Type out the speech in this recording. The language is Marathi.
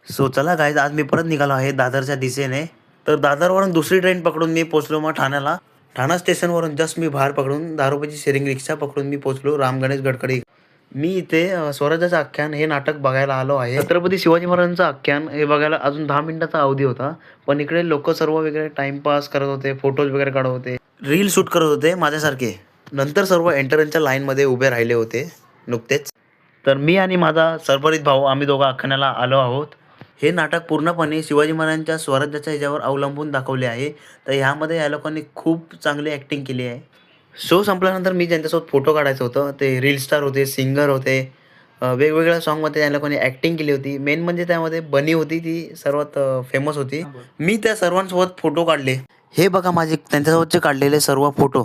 सो चला गाईज, आज मी परत निघालो आहे दादरच्या दिशेने. तर दादरवरून दुसरी ट्रेन पकडून मी पोहोचलो मग ठाण्याला. ठाणा स्टेशनवरून जस्ट मी बाहेर पकडून 10 रुपयाची शेअरिंग रिक्षा पकडून मी पोहोचलो राम गणेश गडकरी. मी इथे स्वराज्याचं आख्यान हे नाटक बघायला आलो आहे. छत्रपती शिवाजी महाराजांचं आख्यान हे बघायला अजून 10 मिनिटाचा अवधी होता, पण इकडे लोक सर्व वगैरे टाइमपास करत होते, फोटोज वगैरे काढत होते, रील शूट करत होते माझ्यासारखे. नंतर सर्व एंट्रन्सच्या लाईनमध्ये उभे राहिले होते नुकतेच. तर मी आणि माझा सरपरित भाऊ आम्ही दोघं आख्यानाला आलो आहोत. हे नाटक पूर्णपणे शिवाजी महाराजांच्या स्वराज्याच्या ह्याच्यावर अवलंबून दाखवले आहे. तर ह्यामध्ये या लोकांनी खूप चांगली ॲक्टिंग केली आहे. शो संपल्यानंतर मी ज्यांच्यासोबत फोटो काढायचं होतं ते रील स्टार होते, सिंगर होते. वेगवेगळ्या सॉन्गमध्ये या लोकांनी ॲक्टिंग केली होती. मेन म्हणजे त्यामध्ये बनी होती, ती सर्वात फेमस होती. मी त्या सर्वांसोबत फोटो काढले. हे बघा माझे त्यांच्यासोबतचे काढलेले सर्व फोटो.